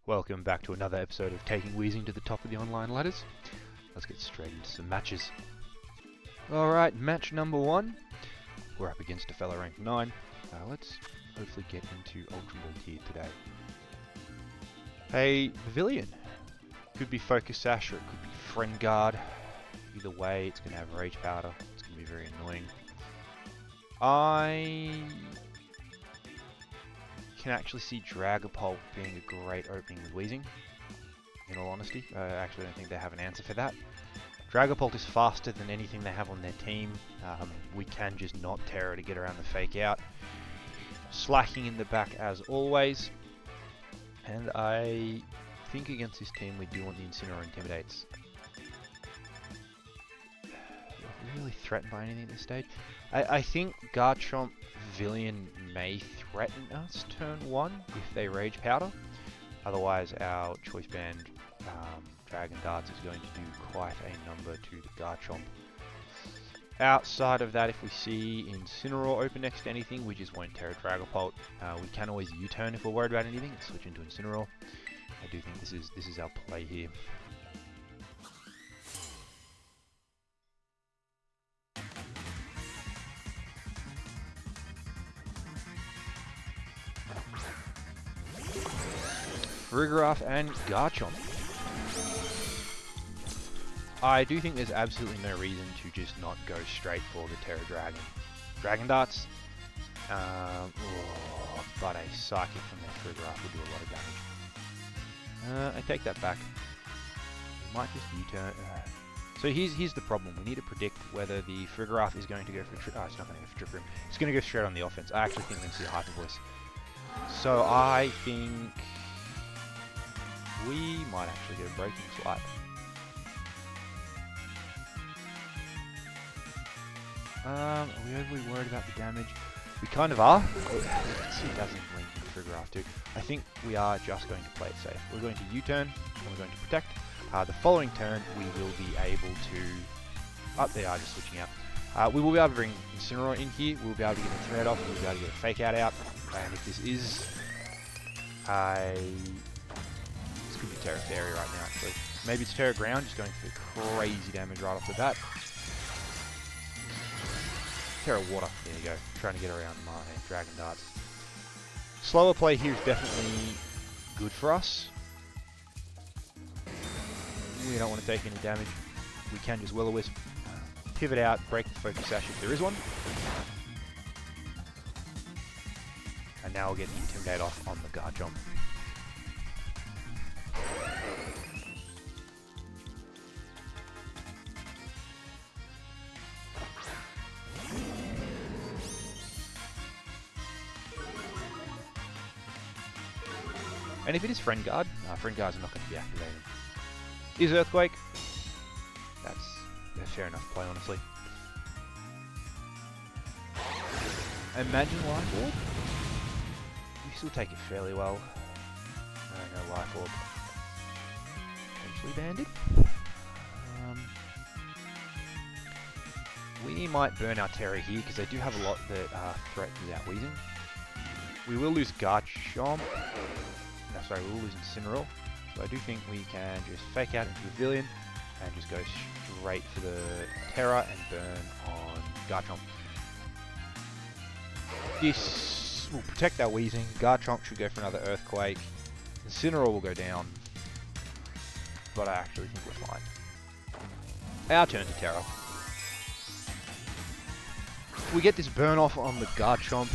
Welcome back to another episode of taking Weezing to the top of the online ladders. Let's get straight into some matches. Alright, match number 1. We're up against a fella ranked 9. Let's hopefully get into Ultra Ball tier today. Hey, Pavilion. Could be Focus Sash or it could be Friend Guard. Either way, it's going to have Rage Powder. It's going to be very annoying. I can actually see Dragapult being a great opening with Weezing, in all honesty. I actually don't think they have an answer for that. Dragapult is faster than anything they have on their team. We can just not Terra to get around the fake out. Slacking in the back as always. And I think against this team we do want the Incineroar Intimidates. Are we really threatened by anything at this stage? I think Garchomp Pavilion may threaten us turn 1 if they Rage Powder. Otherwise our Choice Band Dragon Darts is going to do quite a number to the Garchomp. Outside of that, if we see Incineroar open next to anything, we just won't Terra Dragapult. We can always U-turn if we're worried about anything and switch into Incineroar. I do think this is our play here. Farigiraf and Garchomp. I do think there's absolutely no reason to just not go straight for the Terra Dragon. Dragon Darts, but a Psychic from their Farigiraf would do a lot of damage. I take that back. We might just U-turn. So here's the problem. We need to predict whether the Farigiraf is going to go for it's not going to go for Trick Room. It's going to go straight on the offense. I actually think we're going to see a Hyper Voice. So I think we might actually go Breaking Swipe. Are we overly worried about the damage? We kind of are. Let's see, it doesn't link into Farigiraf too. I think we are just going to play it safe. We're going to U-turn, and we're going to Protect. The following turn, we will be able to... they are just switching out. We will be able to bring Incineroar in here. We'll be able to get a Thread off. We'll be able to get a Fake Out out. And if this is... this could be Terra Fairy right now, actually. Maybe it's Terra Ground, just going for crazy damage right off the bat. Terra Water, there you go. Trying to get around my Dragon Darts. Slower play here is definitely good for us. We don't want to take any damage. We can just Will-O-Wisp, pivot out, break the Focus Sash if there is one. And now we'll get the Intimidate off on the Garchomp. And if it is Friend Guard, Friend Guards are not going to be activated. Is Earthquake? That's a fair enough play, honestly. Imagine Life Orb? We still take it fairly well. No Life Orb. Potentially Banded. We might burn our Terra here because they do have a lot that threat without Weezing. We will lose Garchomp. No, sorry, we will lose Incineroar. So I do think we can just Fake Out into Pavilion and just go straight for the Terra and burn on Garchomp. This will protect our Weezing. Garchomp should go for another Earthquake. Incineroar will go down. But I actually think we're fine. Our turn to Terra. We get this burn off on the Garchomp,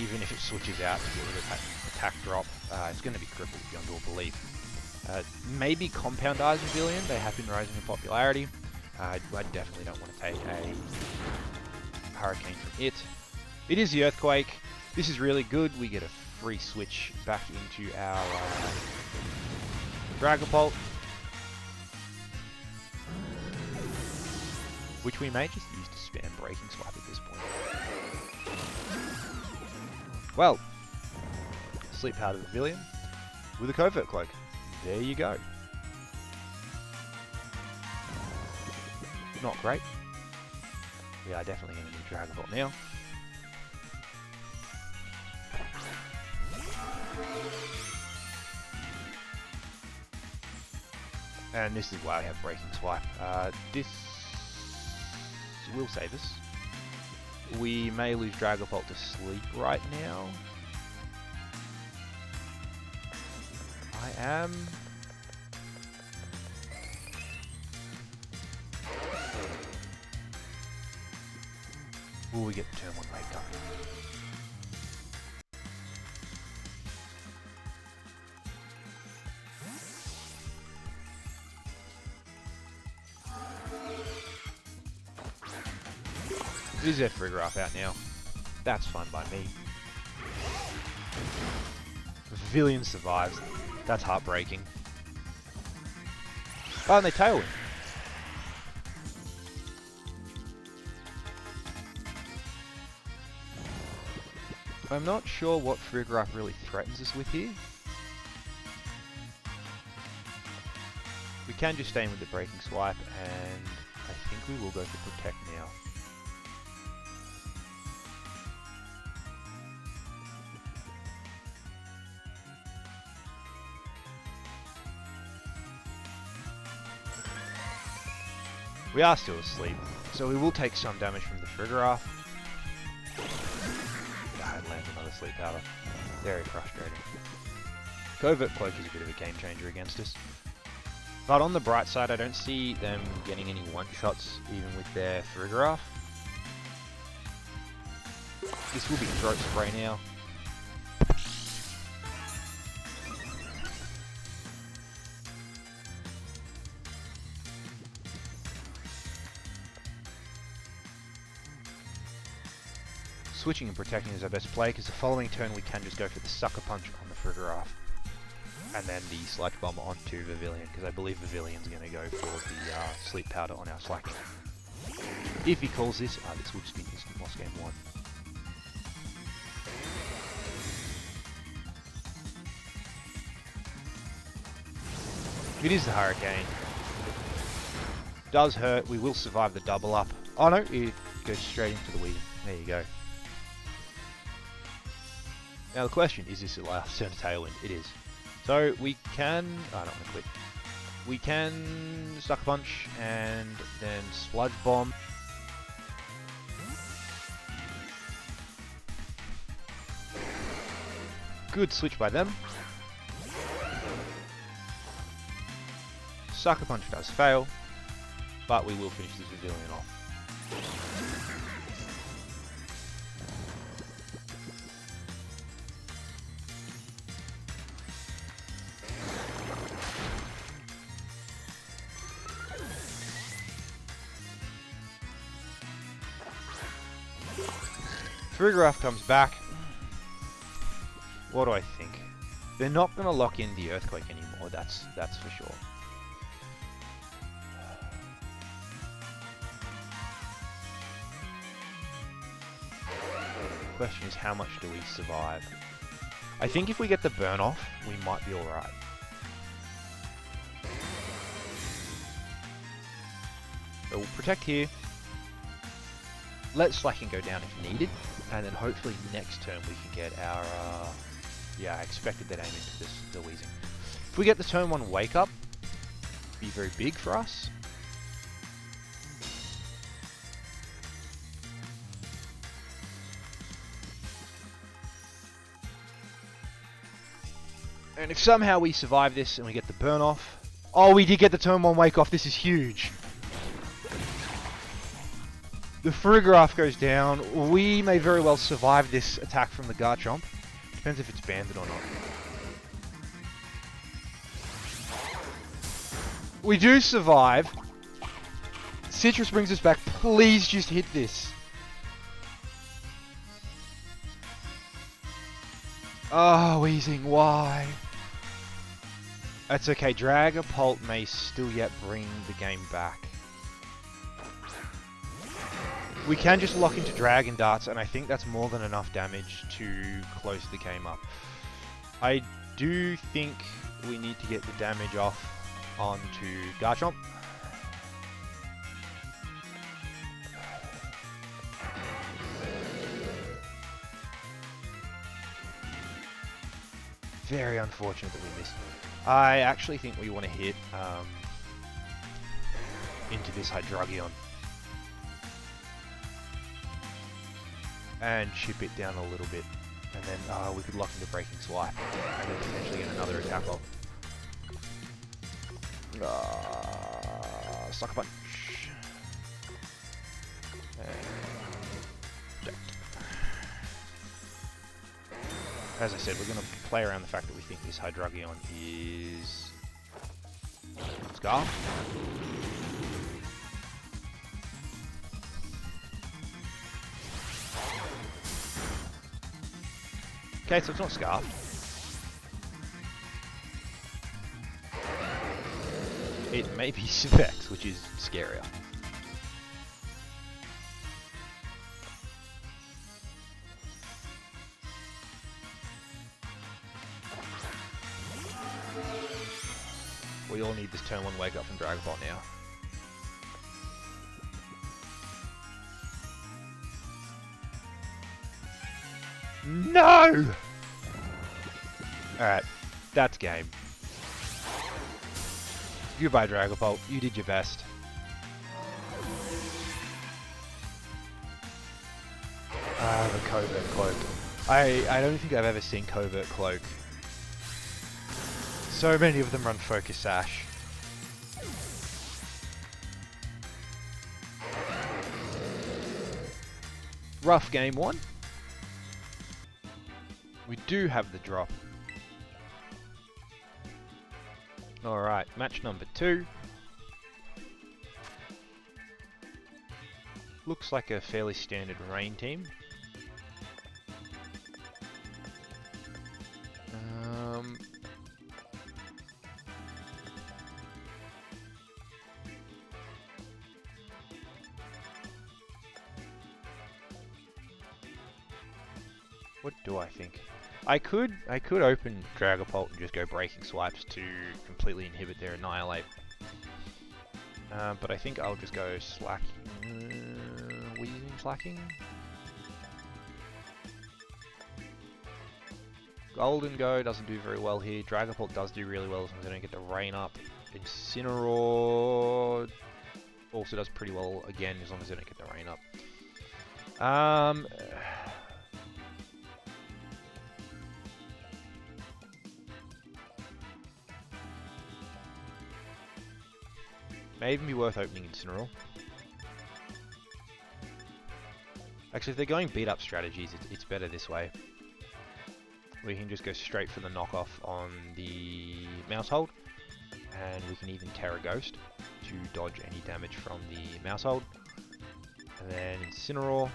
even if it switches out to get rid of that attack drop. It's going to be crippled beyond all belief. Maybe Compound Eyes Pavilion, they have been rising in popularity. I definitely don't want to take a Hurricane from it. It is the Earthquake. This is really good. We get a free switch back into our Dragapult, which we may just use to spam Breaking Swipe at this point. Well, Sleep Powder Pavilion with a Covert Cloak. There you go. Not great. We are definitely going to need Dragapult now. And this is why I have Breaking Swipe. This will save us. We may lose Dragapult to sleep right now. I am... Will we get the turn 1 wake up? Is there Frigoraph out now? That's fine by me. Villian survives. That's heartbreaking. Oh, and they tail him. I'm not sure what Frigoraph really threatens us with here. We can just stay in with the Breaking Swipe, and I think we will go for Protect now. We are still asleep, so we will take some damage from the Frigoraph. It lands another Sleep Powder. Very frustrating. Covert Cloak is a bit of a game changer against us. But on the bright side, I don't see them getting any one-shots even with their Frigoraph. This will be Throat Spray now. Switching and Protecting is our best play, because the following turn we can just go for the Sucker Punch on the Frigoraph. And then the Sludge Bomb onto Vivillon, because I believe Vivillion's going to go for the Sleep Powder on our Slaking. If he calls this, this will just be instant loss game 1. It is the Hurricane. Does hurt, we will survive the double up. Oh no, it goes straight into the Weezing. There you go. Now the question, is this a last turn Tailwind? It is. So we can... I don't want to quit. We can Sucker Punch and then Sludge Bomb. Good switch by them. Sucker Punch does fail, but we will finish this Vivillon off. Frigoraph comes back. What do I think? They're not going to lock in the Earthquake anymore, that's for sure. The question is, how much do we survive? I think if we get the burn off, we might be alright. So we'll Protect here. Let Slaking go down if needed, and then hopefully next turn we can get our, yeah, I expected that aim into the Weezing. If we get the turn 1 Wake Up, be very big for us. And if somehow we survive this and we get the burn off, oh, we did get the turn 1 Wake Off, this is huge. The Frigoraph goes down. We may very well survive this attack from the Garchomp. Depends if it's banded or not. We do survive. Citrus brings us back. Please just hit this. Oh, Weezing, why? That's okay. Dragapult may still yet bring the game back. We can just lock into Dragon Darts, and I think that's more than enough damage to close the game up. I do think we need to get the damage off onto Garchomp. Very unfortunate that we missed. I actually think we want to hit into this Hydreigon. And chip it down a little bit. And then we could lock into Breaking Swipe. And then potentially get another attack off. Sucker Punch. And as I said, we're going to play around the fact that we think this Hydreigon is Scar. Okay, so it's not Scarfed. It may be Vex, which is scarier. We all need this turn 1 wake up from Dragon Ball now. No! Alright, that's game. Goodbye, Dragapult. You did your best. The Covert Cloak. I don't think I've ever seen Covert Cloak. So many of them run Focus Sash. Rough game 1. We do have the drop. Alright, match number 2. Looks like a fairly standard rain team. What do I think? I could open Dragapult and just go Breaking Swipes to completely inhibit their Annihilate. But I think I'll just go Weezing Slacking? Golden Go doesn't do very well here. Dragapult does do really well as long as I don't get the rain up. Incineroar also does pretty well again as long as I don't get the rain up. May even be worth opening Incineroar. Actually, if they're going beat up strategies, it's better this way. We can just go straight for the knockoff on the Mouse Hold, and we can even Terra Ghost to dodge any damage from the Mouse Hold. And then Incineroar,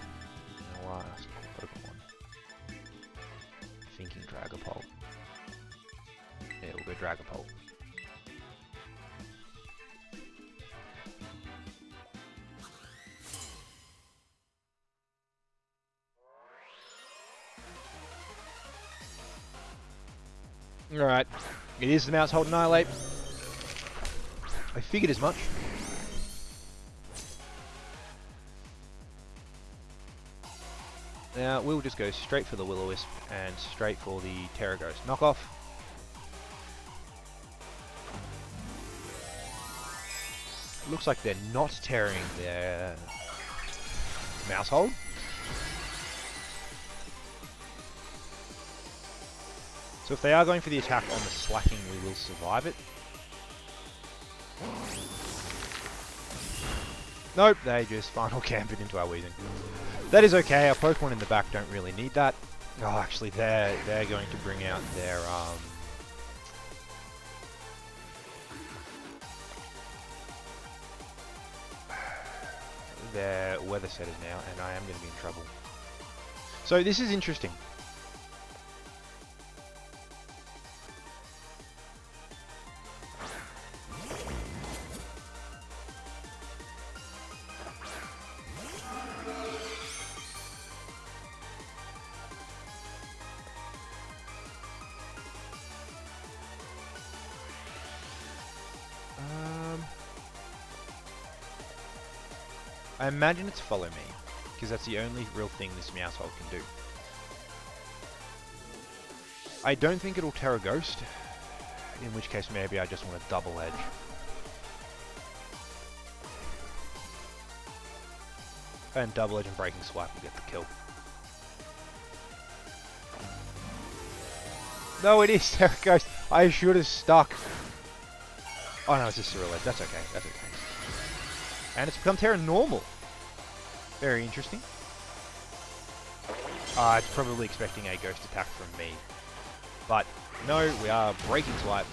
and the last Pokemon. Thinking Dragapult. Yeah, we'll go Dragapult. Alright, it is the Mouse Hold Annihilate. I figured as much. Now, we'll just go straight for the Will-O-Wisp and straight for the Terra Ghost knockoff. Looks like they're not tearing their Mouse Hold. So if they are going for the attack on the Slacking, we will survive it. Nope, they just final camp it into our Weezing. That is okay, our Pokemon in the back don't really need that. Oh, actually, they're going to bring out their Weather Setters now, and I am going to be in trouble. So this is interesting. I imagine it's Follow Me, because that's the only real thing this Meowshold can do. I don't think it'll Terra Ghost, in which case maybe I just want a double edge. And double edge and breaking swipe will get the kill. No, it is. There it goes. I should have stuck. Oh no, it's just Cyril edge. That's okay. That's okay. And it's become Terra normal. Very interesting. It's probably expecting a ghost attack from me. But no, we are breaking swipe.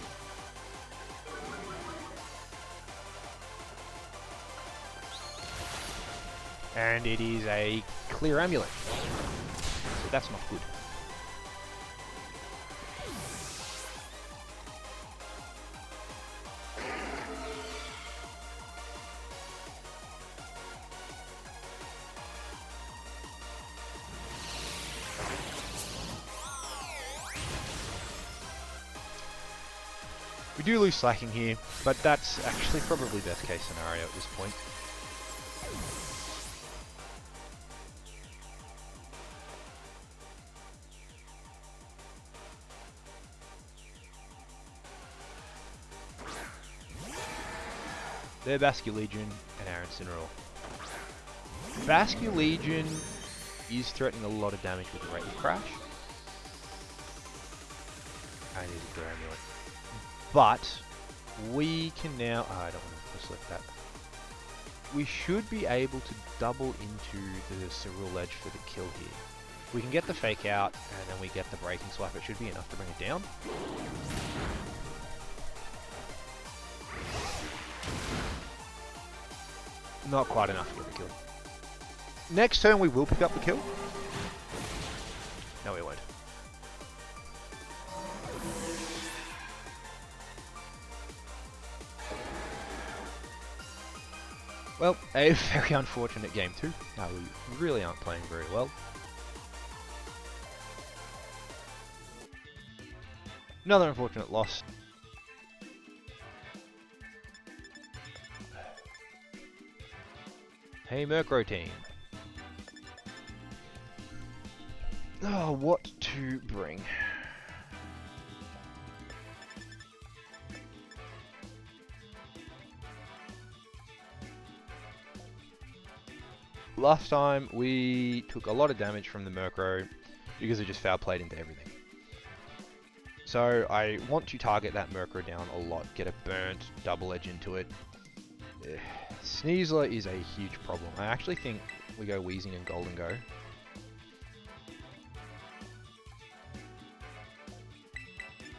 And it is a clear amulet. So that's not good. We do lose slacking here, but that's actually probably best case scenario at this point. They're Basque Legion and our Incineroar. Basque Legion is threatening a lot of damage with the rate of crash. And it is a clear amulet. But we can now... Oh, I don't want to select that. We should be able to double into the Cyril edge for the kill here. We can get the fake out and then we get the breaking swipe. It should be enough to bring it down. Not quite enough to get the kill. Next turn we will pick up the kill. No, we won't. Well, a very unfortunate game too. No, we really aren't playing very well. Another unfortunate loss. Hey Murkrow team. Oh, what to bring? Last time we took a lot of damage from the Murkrow because it just foul played into everything. So I want to target that Murkrow down a lot, get a burnt double edge into it. Sneasler is a huge problem. I actually think we go Weezing and Golden Go.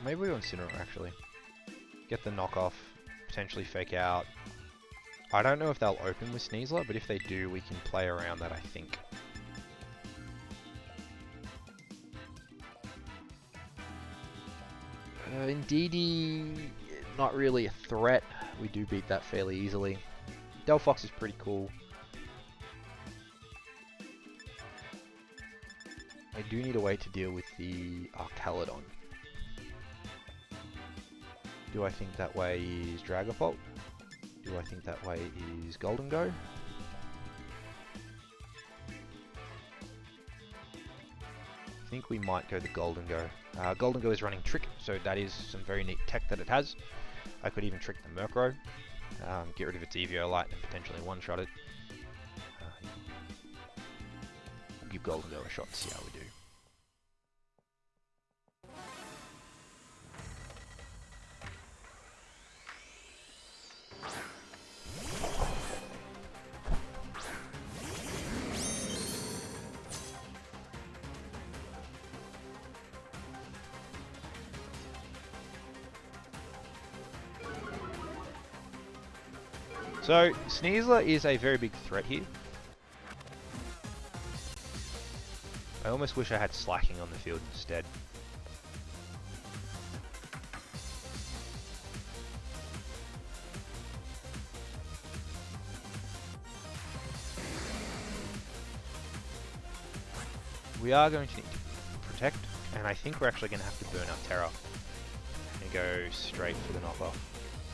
Maybe we go Incineroar actually. Get the knockoff, potentially fake out. I don't know if they'll open with Sneasler, but if they do, we can play around that, I think. Indeedee, not really a threat. We do beat that fairly easily. Delphox is pretty cool. I do need a way to deal with the Archaludon. Do I think that way is Dragapult? Do I think that way is Golden Go? I think we might go the Golden Go. Golden Go is running Trick, so that is some very neat tech that it has. I could even trick the Murkrow, get rid of its Eviolite and potentially one-shot it. We'll give Golden Go a shot and see how we do. So, Sneasler is a very big threat here. I almost wish I had Slacking on the field instead. We are going to need to protect, and I think we're actually going to have to burn out Terra and go straight for the knockoff.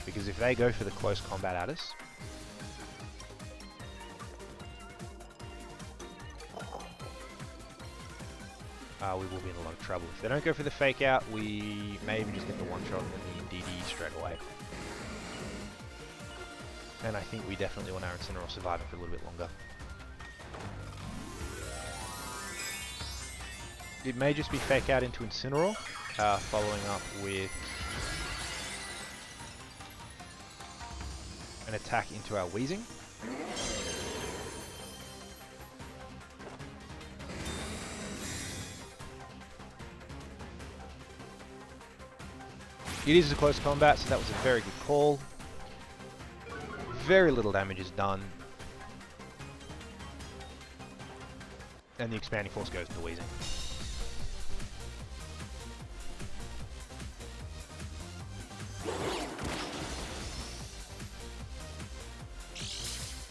Because if they go for the close combat at us, we will be in a lot of trouble. If they don't go for the fake out, we may even just get the one shot and the DD straight away. And I think we definitely want our Incineroar surviving for a little bit longer. It may just be Fake Out into Incineroar, following up with an attack into our Weezing. It is a close combat, so that was a very good call. Very little damage is done. And the Expanding Force goes into Weezing.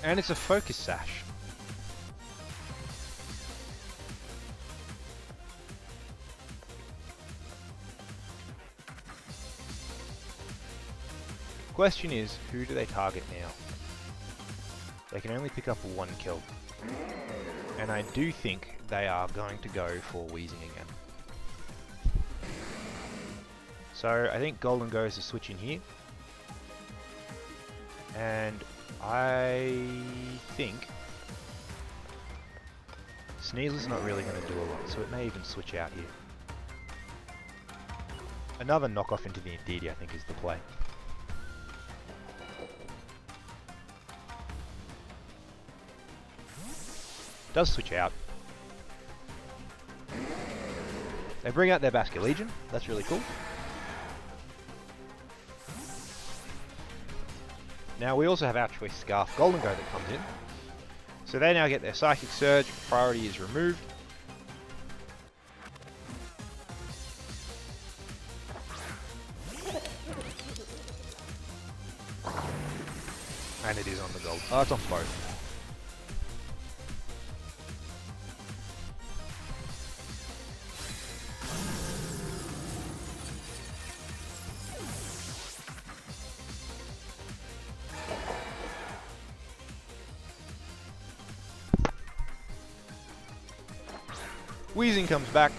And it's a Focus Sash. Question is, who do they target now? They can only pick up one kill. And I do think they are going to go for Weezing again. So I think Golden goes to switch in here. And I think Sneasler's not really going to do a lot, so it may even switch out here. Another knockoff into the Indeedee I think is the play. Does switch out. They bring out their Basculegion. That's really cool. Now we also have our choice Scarf Golden Go that comes in. So they now get their Psychic Surge. Priority is removed. And it is on the gold. Oh, it's on both. Weezing comes back.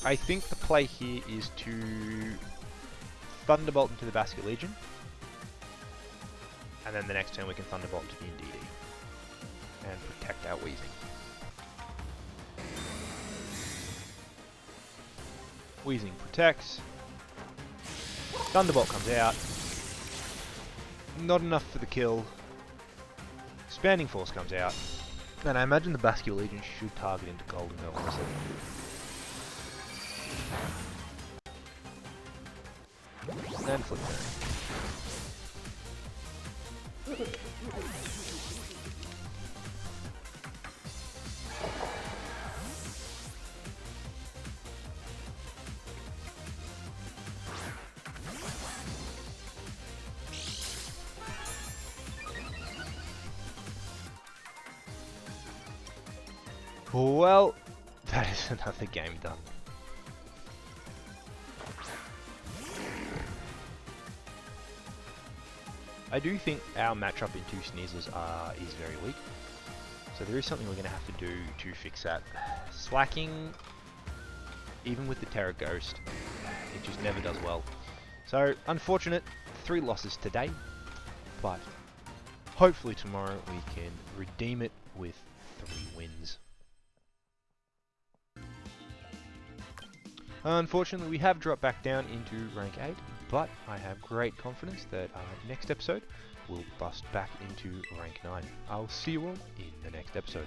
I think the play here is to Thunderbolt into the Basculegion. And then the next turn we can Thunderbolt into the Indeedee. And protect our Weezing. Weezing protects. Thunderbolt comes out. Not enough for the kill. Expanding Force comes out. And I imagine the Basculegion should target into Golden Go, honestly. And flip turn. Well, that is another game done. I do think our matchup into Sneasler's is very weak. So there is something we're going to have to do to fix that. Slacking, even with the Terra Ghost, it just never does well. So, unfortunate, 3 losses today. But hopefully tomorrow we can redeem it with 3 wins. Unfortunately, we have dropped back down into rank 8, but I have great confidence that next episode we'll bust back into rank 9. I'll see you all in the next episode.